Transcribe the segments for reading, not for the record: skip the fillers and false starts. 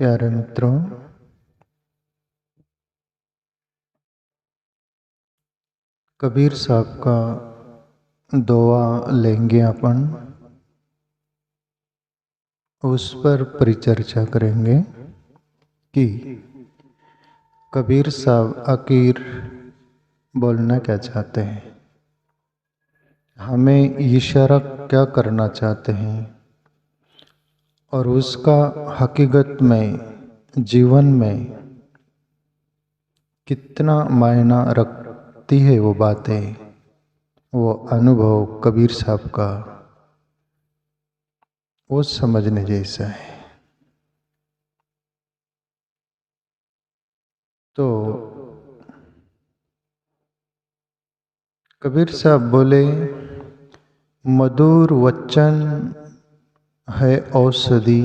प्यारे मित्रों, कबीर साहब का दोआ लेंगे अपन, उस पर परिचर्चा करेंगे कि कबीर साहब आखिर बोलना क्या चाहते हैं, हमें इशारा क्या करना चाहते हैं और उसका हकीकत में जीवन में कितना मायना रखती है वो बातें, वो अनुभव कबीर साहब का वो समझने जैसा है। तो कबीर साहब बोले, मधुर वचन है औषधि,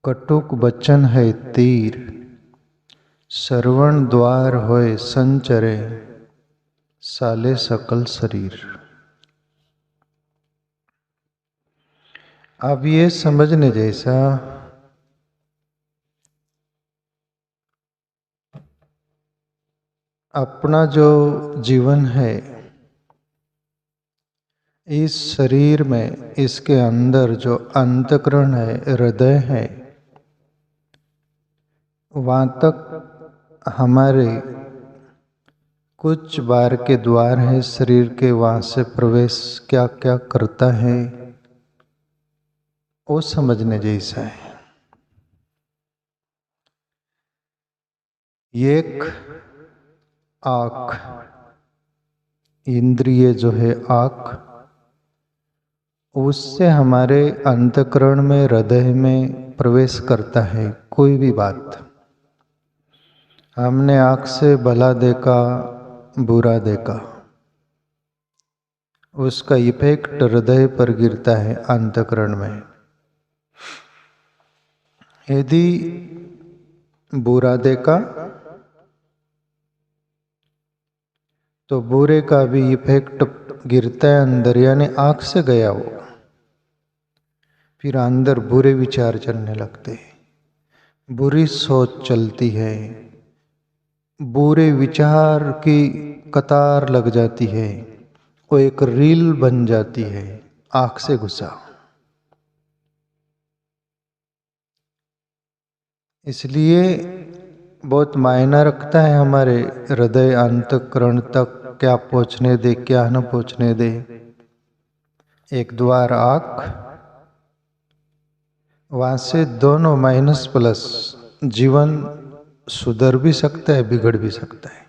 कटुक वचन है तीर, श्रवण द्वार होए संचरे, साले सकल शरीर। अब ये समझने जैसा, अपना जो जीवन है इस शरीर में, इसके अंदर जो अंतःकरण है, हृदय है, वहाँ तक हमारे कुछ बार के द्वार है शरीर के, वहाँ से प्रवेश क्या क्या करता है वो समझने जैसा है। एक आँख, इंद्रिय जो है आँख, उससे हमारे अंतःकरण में, हृदय में प्रवेश करता है कोई भी बात। हमने आँख से भला देखा, बुरा देखा, उसका इफेक्ट हृदय पर गिरता है, अंतःकरण में। यदि बुरा देखा तो बुरे का भी इफेक्ट गिरता है अंदर, यानी आँख से गया वो, फिर अंदर बुरे विचार चलने लगते हैं, बुरी सोच चलती है, बुरे विचार की कतार लग जाती है, वो एक रील बन जाती है आँख से घुसा। इसलिए बहुत मायना रखता है हमारे हृदय अंतःकरण तक क्या पहुँचने दे, क्या न पहुँचने दे। एक द्वार आँख, वहाँ से दोनों माइनस प्लस, जीवन सुधर भी सकता है, बिगड़ भी सकता है।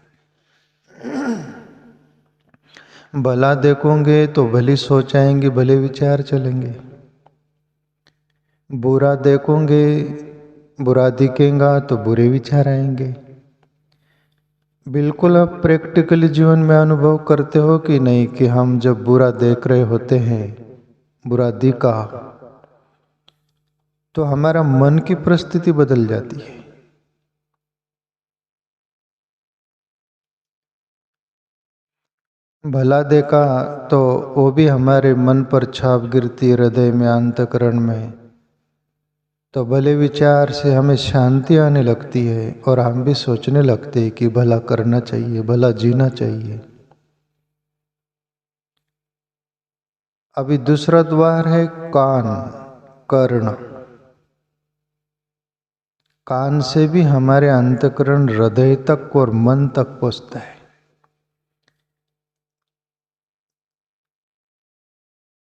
भला देखोगे तो भली सोच आएंगे, भले विचार चलेंगे। बुरा देखोगे, बुरा दिखेगा तो बुरे विचार आएंगे। बिल्कुल आप प्रैक्टिकली जीवन में अनुभव करते हो कि नहीं, कि हम जब बुरा देख रहे होते हैं, बुरा दिखा, तो हमारा मन की परिस्थिति बदल जाती है। भला देखा तो वो भी हमारे मन पर छाप गिरती है, हृदय में, अंतःकरण में, तो भले विचार से हमें शांति आने लगती है और हम भी सोचने लगते हैं कि भला करना चाहिए, भला जीना चाहिए। अभी दूसरा द्वार है कान, कर्ण। कान से भी हमारे अंतःकरण, हृदय तक और मन तक पहुंचता है।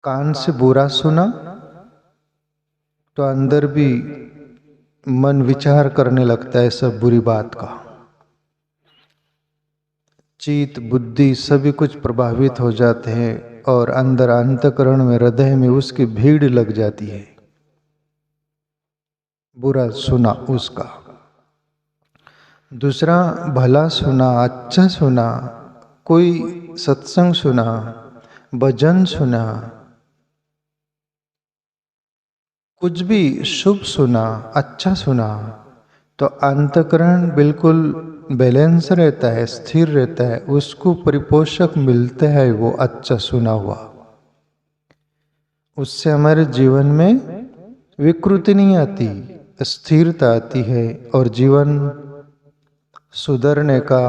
कान से बुरा सुना तो अंदर भी मन विचार करने लगता है सब बुरी बात का, चित्त बुद्धि सभी कुछ प्रभावित हो जाते हैं और अंदर अंतःकरण में, हृदय में उसकी भीड़ लग जाती है बुरा सुना उसका। दूसरा, भला सुना, अच्छा सुना, कोई सत्संग सुना, भजन सुना, कुछ भी शुभ सुना, अच्छा सुना, तो अंतःकरण बिल्कुल बैलेंस रहता है, स्थिर रहता है, उसको परिपोषक मिलता है वो अच्छा सुना हुआ। उससे हमारे जीवन में विकृति नहीं आती, स्थिरता आती है और जीवन सुधरने का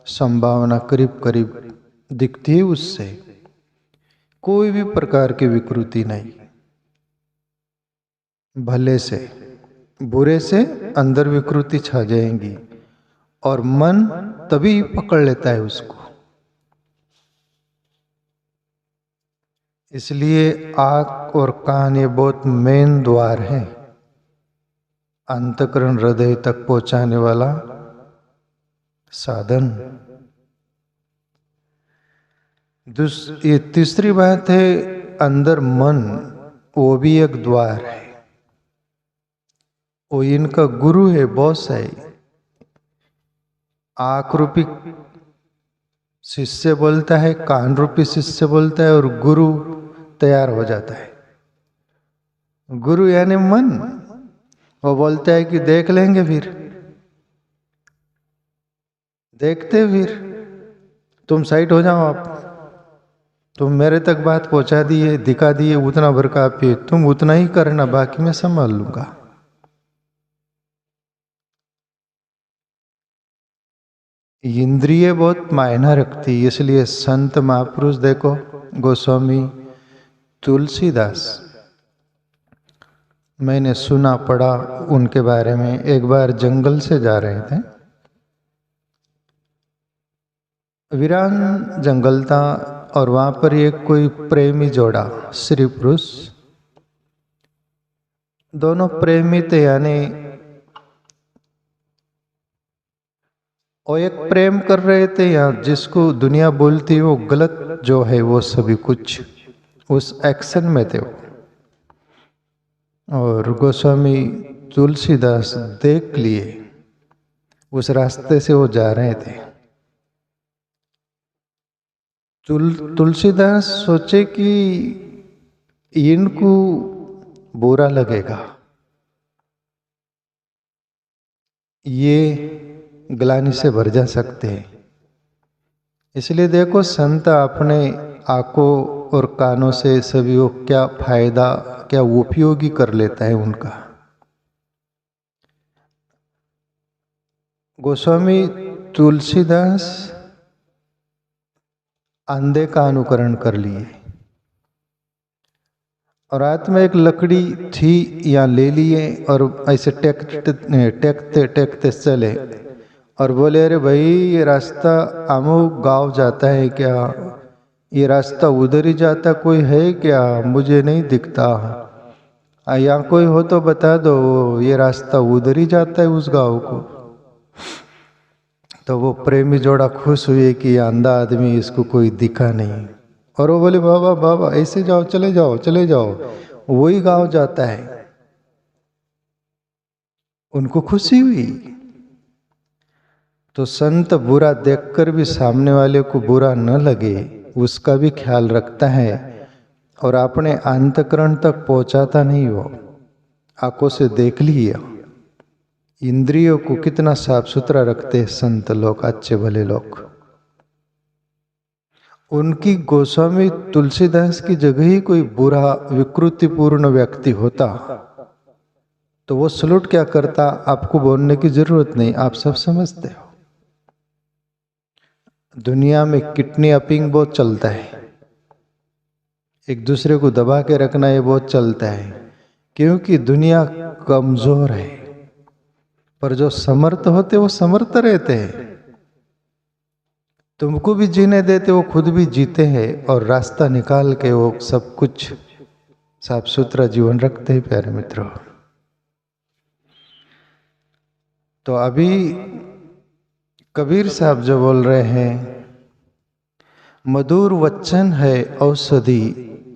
संभावना करीब करीब दिखती है। उससे कोई भी प्रकार की विकृति नहीं, भले से बुरे से अंदर विकृति छा जाएंगी और मन तभी पकड़ लेता है उसको। इसलिए आंख और कान ये बहुत मेन द्वार है अंतःकरण हृदय तक पहुंचाने वाला साधन। ये तीसरी बात है, अंदर मन वो भी एक द्वार है, वो इनका गुरु है, बॉस है। आंख रूपी शिष्य बोलता है, कान रूपी शिष्य बोलता है और गुरु तैयार हो जाता है। गुरु यानी मन, वो बोलता है कि देख लेंगे, फिर देखते, फिर तुम साइड हो जाओ, आप तुम मेरे तक बात पहुंचा दिए, दिखा दिए, उतना भर का आप तुम उतना ही करना, बाकी मैं संभाल लूंगा। इंद्रिय बहुत मायना रखती, इसलिए संत महापुरुष देखो, गोस्वामी तुलसीदास, मैंने सुना पढ़ा उनके बारे में। एक बार जंगल से जा रहे थे, वीरान जंगल था और वहां पर एक कोई प्रेमी जोड़ा, स्त्री पुरुष, दोनों प्रेमी थे। यानी वो एक प्रेम कर रहे थे, या जिसको दुनिया बोलती है वो गलत जो है वो सभी कुछ उस एक्शन में थे वो। और गोस्वामी तुलसीदास देख लिए, उस रास्ते से वो जा रहे थे। तुलसीदास सोचे कि इनको बुरा लगेगा, ये ग्लानि से भर जा सकते हैं। इसलिए देखो, संत अपने आंखों और कानों से सभी को क्या फायदा, क्या उपयोगी कर लेता है उनका। गोस्वामी तुलसीदास अंधे का अनुकरण कर लिए और रात में एक लकड़ी थी या ले लिए और ऐसे टेकते टेकते चले और बोले, अरे भाई ये रास्ता अमुक गांव जाता है क्या? ये रास्ता उधर ही जाता कोई है क्या? मुझे नहीं दिखता, यहाँ कोई हो तो बता दो, ये रास्ता उधर ही जाता है उस गांव को। तो वो प्रेमी जोड़ा खुश हुए कि अंधा आदमी, इसको कोई दिखा नहीं। और वो बोले, बाबा बाबा ऐसे जाओ, चले जाओ चले जाओ, वही गांव जाता है। उनको खुशी हुई। तो संत बुरा देखकर भी सामने वाले को बुरा न लगे उसका भी ख्याल रखता है और अपने अंतःकरण तक पहुंचाता नहीं। वो आंखों से देख लिया, इंद्रियों को कितना साफ सुथरा रखते संत लोग, अच्छे भले लोग। उनकी गोस्वामी तुलसीदास की जगह ही कोई बुरा विकृतिपूर्ण व्यक्ति होता तो वो सलूट क्या करता, आपको बोलने की जरूरत नहीं, आप सब समझते हो। दुनिया में किडनैपिंग बहुत चलता है, एक दूसरे को दबा के रखना ये बहुत चलता है, क्योंकि दुनिया कमजोर है। पर जो समर्थ होते वो समर्थ रहते हैं, तुमको भी जीने देते, वो खुद भी जीते हैं और रास्ता निकाल के वो सब कुछ साफ सुथरा जीवन रखते हैं। प्यारे मित्रों, तो अभी कबीर साहब जो बोल रहे हैं, मधुर वचन है औषधि,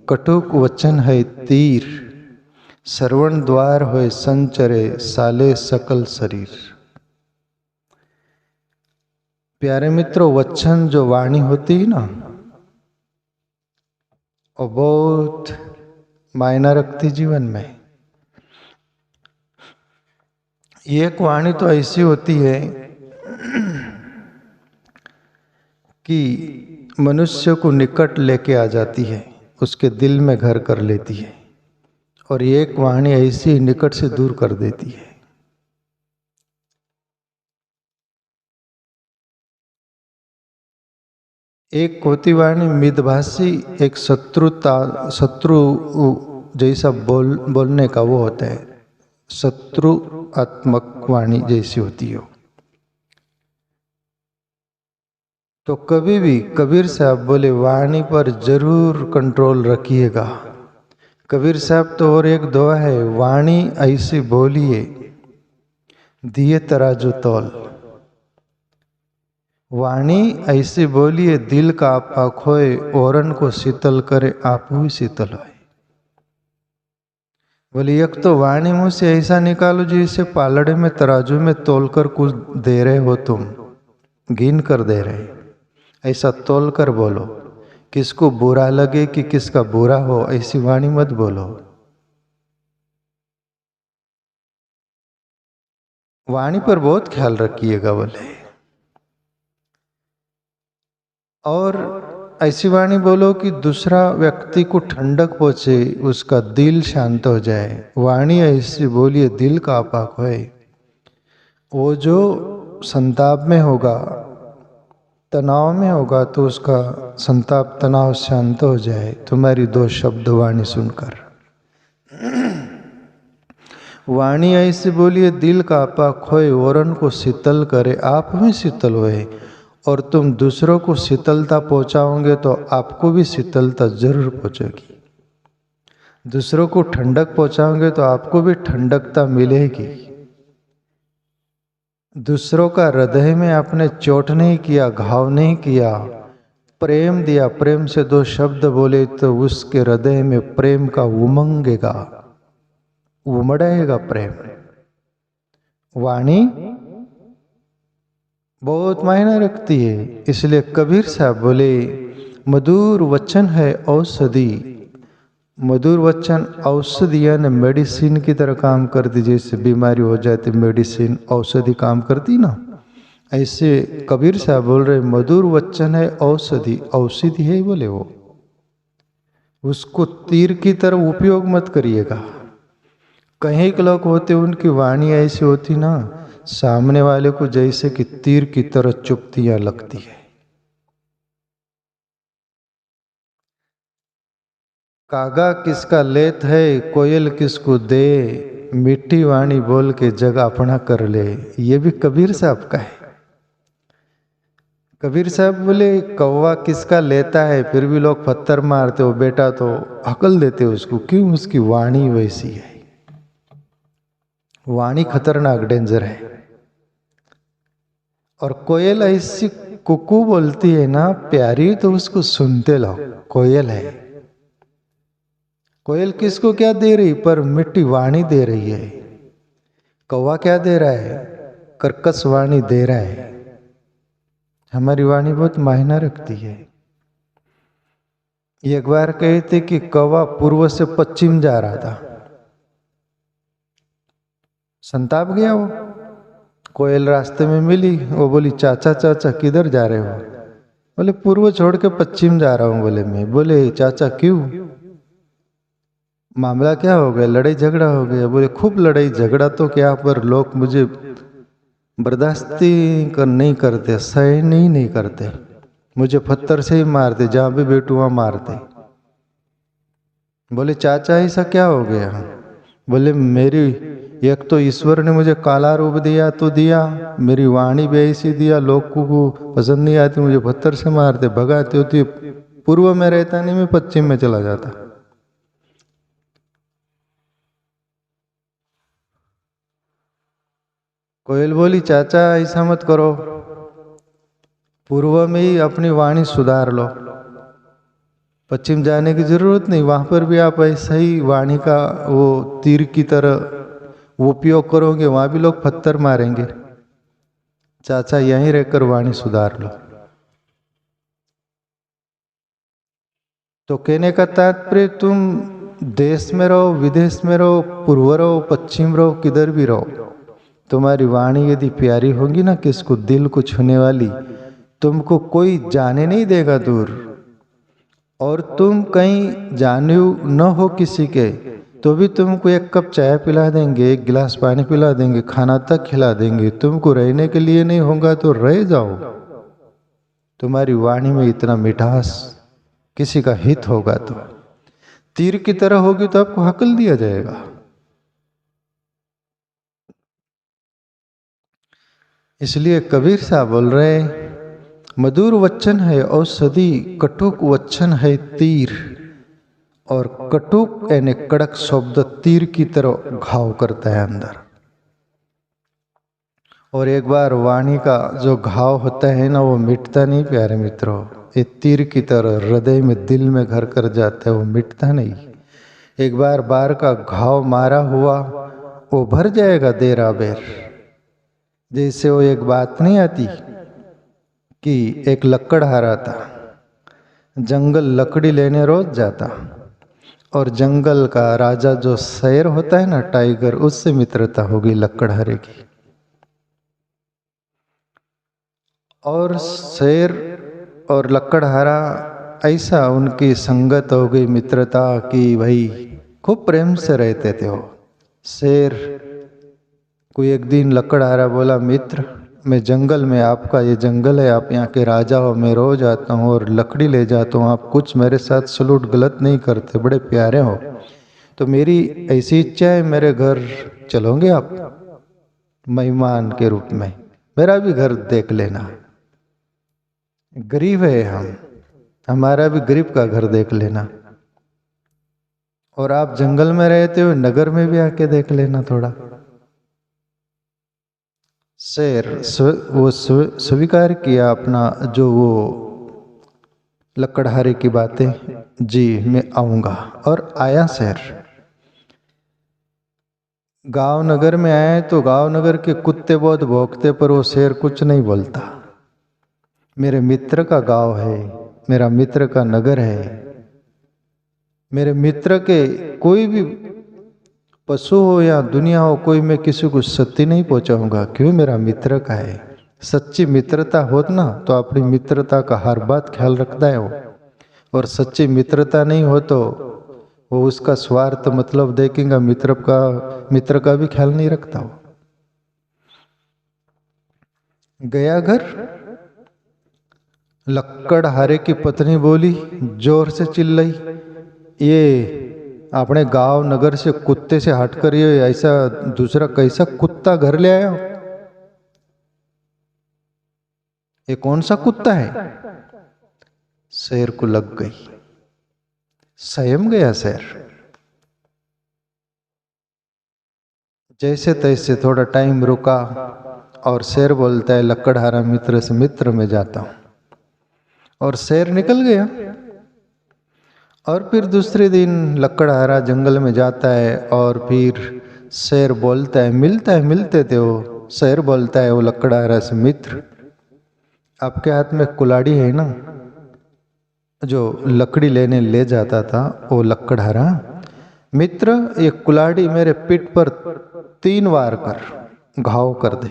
कटुक वचन है तीर, श्रवण द्वार होए संचरे, साले सकल शरीर। प्यारे मित्रों, वचन जो वाणी होती है ना, वो बहुत मायना रखती जीवन में। एक वाणी तो ऐसी होती है कि मनुष्य को निकट लेके आ जाती है, उसके दिल में घर कर लेती है और एक वाणी ऐसी निकट से दूर कर देती है। एक होती वाणी मितभाषी, एक शत्रु जैसा बोलने का वो होता है, शत्रुआत्मक वाणी जैसी होती है। तो कभी भी कबीर साहब बोले वाणी पर जरूर कंट्रोल रखिएगा। कबीर साहब तो और एक दुआ है, वाणी ऐसी बोलिए दिए तराजू तौल। वाणी ऐसी बोलिए दिल का आपा खोए, औरन को शीतल करे आप ही शीतल होए। बोले एक तो वाणी मुंह से ऐसा निकालो जैसे पालड़े में तराजू में तोलकर कुछ दे रहे हो, तुम गिन कर दे रहे, ऐसा तोल कर बोलो। किसको बुरा लगे कि किसका बुरा हो, ऐसी वाणी मत बोलो। वाणी पर बहुत ख्याल रखिएगा बोले। और ऐसी वाणी बोलो कि दूसरा व्यक्ति को ठंडक पहुंचे, उसका दिल शांत हो जाए। वाणी ऐसी बोलिए दिल का आपाक होए। वो जो संताप में होगा, तनाव में होगा, तो उसका संताप तनाव शांत हो जाए तुम्हारी दो शब्द वाणी सुनकर। वाणी ऐसी बोलिए दिल का आपा खोए, औरन को शीतल करे आप भी शीतल होए। और तुम दूसरों को शीतलता पहुंचाओगे तो आपको भी शीतलता जरूर पहुंचेगी। दूसरों को ठंडक पहुंचाओगे तो आपको भी ठंडकता मिलेगी। दूसरों का हृदय में आपने चोट नहीं किया, घाव नहीं किया, प्रेम दिया, प्रेम से दो शब्द बोले तो उसके हृदय में प्रेम का उमंगेगा, उमड़ेगा प्रेम। वाणी बहुत मायना रखती है। इसलिए कबीर साहब बोले मधुर वचन है औषधि। मधुर वचन औषधि यानी मेडिसिन की तरह काम करती। जैसे बीमारी हो जाती मेडिसिन औषधि काम करती ना, ऐसे कबीर साहब बोल रहे मधुर वचन है औषधि। औषधि है बोले वो, उसको तीर की तरह उपयोग मत करिएगा। कहीं के लोग होते उनकी वाणी ऐसी होती ना, सामने वाले को जैसे कि तीर की तरह चुभतियां लगती है। कागा किसका लेत है, कोयल किसको दे, मीठी वाणी बोल के जग अपना कर ले। ये भी कबीर साहब का है। कबीर साहब बोले कौवा किसका लेता है, फिर भी लोग पत्थर मारते हो बेटा, तो हकल देते उसको। क्यों? उसकी वाणी वैसी है। वाणी खतरनाक, डेंजर है। और कोयल ऐसी कुकू बोलती है ना प्यारी, तो उसको सुनते लो। कोयल है, कोयल किसको क्या दे रही, पर मिट्टी वाणी दे रही है। कौवा क्या दे रहा है, कर्कश वाणी दे रहा है। हमारी वाणी बहुत मायना रखती है। एक बार कहते कि कौवा पूर्व से पश्चिम जा रहा था, संताप गया वो। कोयल रास्ते में मिली, वो बोली चाचा चाचा किधर जा रहे हो? बोले पूर्व छोड़ के पश्चिम जा रहा हूं। बोले मैं। बोले चाचा क्यों, मामला क्या हो गया, लड़ाई झगड़ा हो गया? बोले खूब लड़ाई झगड़ा तो क्या, पर लोग मुझे बर्दाश्ती नहीं करते, सहन ही नहीं करते, मुझे पत्थर से ही मारते, जहां भी बैठू वहां मारते। बोले चाचा ऐसा क्या हो गया? बोले मेरी एक तो ईश्वर ने मुझे काला रूप दिया तो दिया, मेरी वाणी भी ऐसी दिया, लोगों को पसंद नहीं आती, मुझे पत्थर से मारते, भगाते होती। पूर्व में रहता नहीं, मैं पश्चिम में चला जाता। कोयल बोली चाचा ऐसा मत करो, पूर्व में ही अपनी वाणी सुधार लो, पश्चिम जाने की जरूरत नहीं। वहां पर भी आप ऐसा ही वाणी का वो तीर की तरह उपयोग करोगे, वहां भी लोग पत्थर मारेंगे। चाचा यहीं रहकर वाणी सुधार लो। तो कहने का तात्पर्य तुम देश में रहो, विदेश में रहो, पूर्व रहो, पश्चिम रहो, किधर भी रहो, तुम्हारी वाणी यदि प्यारी होगी ना, किसको दिल को छूने वाली, तुमको कोई जाने नहीं देगा दूर। और तुम कहीं जाने न हो किसी के, तो भी तुमको एक कप चाय पिला देंगे, एक गिलास पानी पिला देंगे, खाना तक खिला देंगे, तुमको रहने के लिए नहीं होगा तो रह जाओ। तुम्हारी वाणी में इतना मिठास, किसी का हित होगा तो। तीर की तरह होगी तो आपको हकल दिया जाएगा। इसलिए कबीर साहब बोल रहे, मधुर वचन है औषधि, कटुक वचन है तीर। और कटुक यानी कड़क शब्द तीर की तरह घाव करता है अंदर। और एक बार वाणी का जो घाव होता है ना, वो मिटता नहीं प्यारे मित्रों। ये तीर की तरह हृदय में, दिल में घर कर जाता है, वो मिटता नहीं। एक बार का घाव मारा हुआ वो भर जाएगा देरा बेर। जैसे वो एक बात नहीं आती कि एक लकड़हारा था, जंगल लकड़ी लेने रोज जाता, और जंगल का राजा जो शेर होता है ना, टाइगर, उससे मित्रता होगी लकड़हारे की। और शेर और लकड़हारा ऐसा उनकी संगत हो गई, मित्रता की, भाई खूब प्रेम से रहते थे वो। शेर कोई एक दिन लकड़हारा बोला, मित्र मैं जंगल में, आपका ये जंगल है, आप यहाँ के राजा हो, मैं रोज आता हूँ और लकड़ी ले जाता हूँ, आप कुछ मेरे साथ सलूट गलत नहीं करते, बड़े प्यारे हो, तो मेरी ऐसी इच्छा है, मेरे घर चलोगे आप मेहमान के रूप में, मेरा भी घर देख लेना। गरीब है हम, हमारा भी गरीब का घर देख लेना, और आप जंगल में रहते हो, नगर में भी आके देख लेना थोड़ा। शेर वो स्वीकार किया अपना, जो वो लकड़हारे की बातें, जी मैं आऊंगा। और आया शेर। गांव नगर में आए तो गांव नगर के कुत्ते बहुत भौंकते, पर वो शेर कुछ नहीं बोलता। मेरे मित्र का गांव है, मेरा मित्र का नगर है, मेरे मित्र के कोई भी पशु हो या दुनिया हो, कोई मैं किसी को क्षति नहीं पहुंचाऊंगा, क्यों मेरा मित्र का है। सच्ची मित्रता हो ना तो अपनी मित्रता का हर बात ख्याल रखता है वो, और सच्ची मित्रता नहीं हो तो वो उसका स्वार्थ मतलब देखेगा, मित्र का भी ख्याल नहीं रखता वो। गया घर, लकड़हारे की पत्नी बोली, जोर से चिल्लाई, ये अपने गांव नगर से कुत्ते से हटकर ये ऐसा दूसरा कैसा कुत्ता घर ले आया हो? ये कौन सा कुत्ता है? शेर को लग गई, संयम गया शेर। जैसे तैसे थोड़ा टाइम रुका और शेर बोलता है, लकड़हारा मित्र से मित्र में जाता हूं, और शेर निकल गया। और फिर दूसरे दिन लकड़हारा जंगल में जाता है, और फिर शेर बोलता है, मिलते थे वो। शेर बोलता है वो लकड़हारा से, मित्र आपके हाथ में कुल्हाड़ी है ना, जो लकड़ी लेने ले जाता था वो लकड़हारा, मित्र ये कुल्हाड़ी मेरे पीठ पर 3 बार कर घाव कर दे।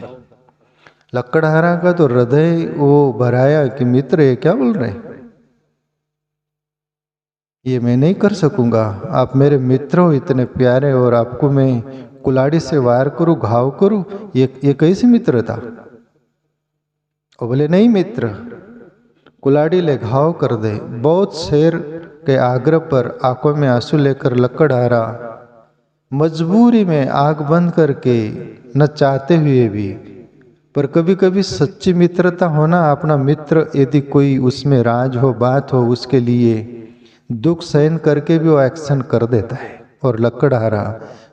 लकड़हारा का तो हृदय वो भराया कि मित्र ये क्या बोल रहे हैं, ये मैं नहीं कर सकूंगा, आप मेरे मित्र हो इतने प्यारे, और आपको मैं कुल्हाड़ी से वार करूं, घाव करूं, ये कैसी मित्रता। और बोले नहीं मित्र, कुल्हाड़ी ले घाव कर दे। बहुत शेर के आग्रह पर आंखों में आंसू लेकर लकड़हारा मजबूरी में आंख बंद करके, न चाहते हुए भी, पर कभी कभी सच्ची मित्रता होना, अपना मित्र यदि कोई उसमें राज हो, बात हो, उसके लिए दुख सहन करके भी वो एक्शन कर देता है। और लकड़हारा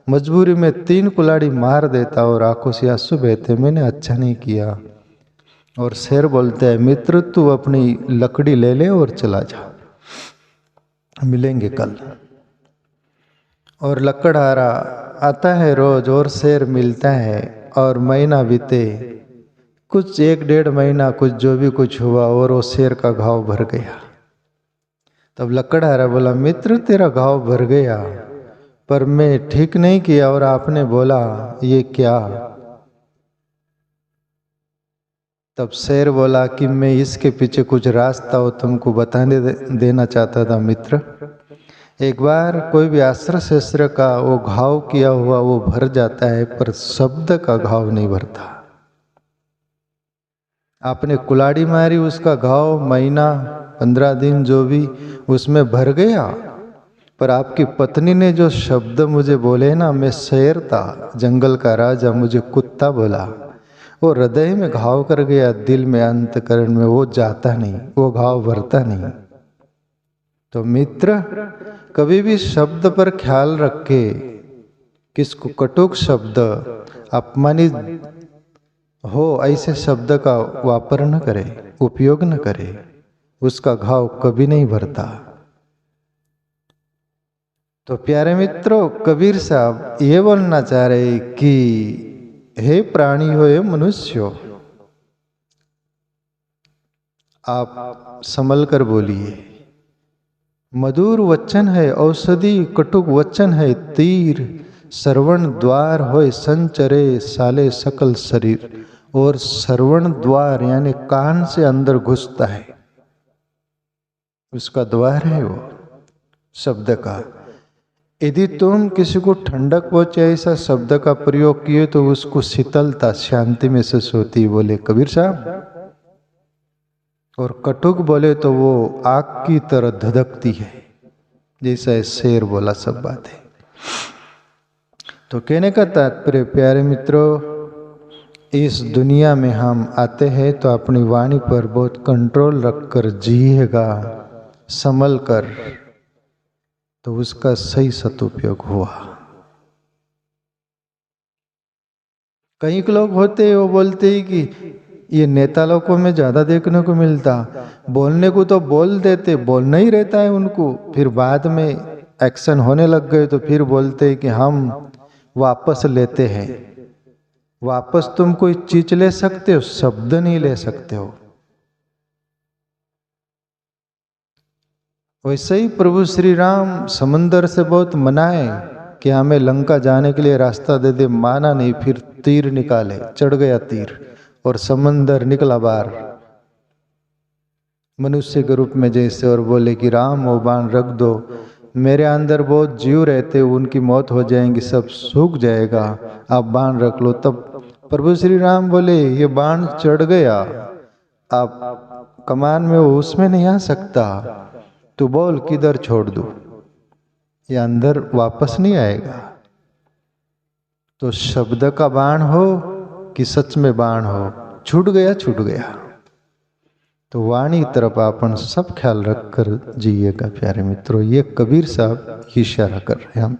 मजबूरी में 3 कुल्हाड़ी मार देता, और आंखों से आंसू बहते, मैंने अच्छा नहीं किया। और शेर बोलते हैं, मित्र तू अपनी लकड़ी ले ले और चला जा, मिलेंगे कल। और लकड़हारा आता है रोज, और शेर मिलता है, और महीना बीते, कुछ 1-1.5 महीना, कुछ जो भी कुछ हुआ, और वो शेर का घाव भर गया। तब लकड़हारा बोला, मित्र तेरा घाव भर गया, पर मैं ठीक नहीं किया, और आपने बोला ये क्या। तब शेर बोला कि मैं इसके पीछे कुछ रास्ता हो तुमको बताने देना चाहता था मित्र। एक बार कोई भी अस्त्र शस्त्र का वो घाव किया हुआ वो भर जाता है, पर शब्द का घाव नहीं भरता। आपने कुल्हाड़ी मारी, उसका घाव महीना 15 दिन जो भी उसमें भर गया, पर आपकी पत्नी ने जो शब्द मुझे बोले ना, मैं शेर था, जंगल का राजा, मुझे कुत्ता बोला, वो हृदय में घाव कर गया, दिल में, अंतकरण में, वो जाता नहीं, वो घाव भरता नहीं। तो मित्र, कभी भी शब्द पर ख्याल रखे, किसको कटुक शब्द, अपमानित हो ऐसे शब्द का वापर न करे, उपयोग न करे, उसका घाव कभी नहीं भरता। तो प्यारे मित्रों, कबीर साहब ये बोलना चाह रहे कि हे प्राणी हो, हे मनुष्य हो, आप संभल कर बोलिए। मधुर वचन है औषधि, कटुक वचन है तीर, श्रवण द्वार होय संचरे साले सकल शरीर। और श्रवण द्वार यानी कान से अंदर घुसता है, उसका द्वार है वो शब्द का। यदि तुम किसी को ठंडक पहुंचे ऐसा शब्द का प्रयोग किए तो उसको शीतलता, शांति महसूस होती, बोले कबीर साहब। और कटुक बोले तो वो आग की तरह धधकती है, जैसा शेर बोला, सब बात है। तो कहने का तात्पर्य प्यारे मित्रों, इस दुनिया में हम आते हैं तो अपनी वाणी पर बहुत कंट्रोल रखकर जिएगा, संभल कर, तो उसका सही सदुपयोग हुआ। कई लोग होते हैं वो बोलते हैं कि ये नेता लोगों में ज्यादा देखने को मिलता, बोलने को तो बोल देते, बोलना ही रहता है उनको, फिर बाद में एक्शन होने लग गए तो फिर बोलते हैं कि हम वापस लेते हैं। वापस तुम कोई चीज ले सकते हो, शब्द नहीं ले सकते हो। वैसे ही प्रभु श्री राम समंदर से बहुत मनाए कि हमें लंका जाने के लिए रास्ता दे दे, माना नहीं, फिर तीर निकाले, चढ़ गया तीर और समंदर निकला बाहर मनुष्य के रूप में जैसे, और बोले कि राम वो बाण रख दो, मेरे अंदर बहुत जीव रहते, उनकी मौत हो जाएंगी, सब सूख जाएगा, आप बाण रख लो। तब प्रभु श्री राम बोले ये बाण चढ़ गया, आप कमान में वो उसमें नहीं आ सकता, तू बोल किधर छोड़ दूं, ये अंदर वापस नहीं आएगा। तो शब्द का बाण हो कि सच में बाण हो, छूट गया छूट गया। तो वाणी तरफ अपन सब ख्याल रख कर जिएगा प्यारे मित्रों। ये कबीर साहब इशारा कर रहे हैं हमें।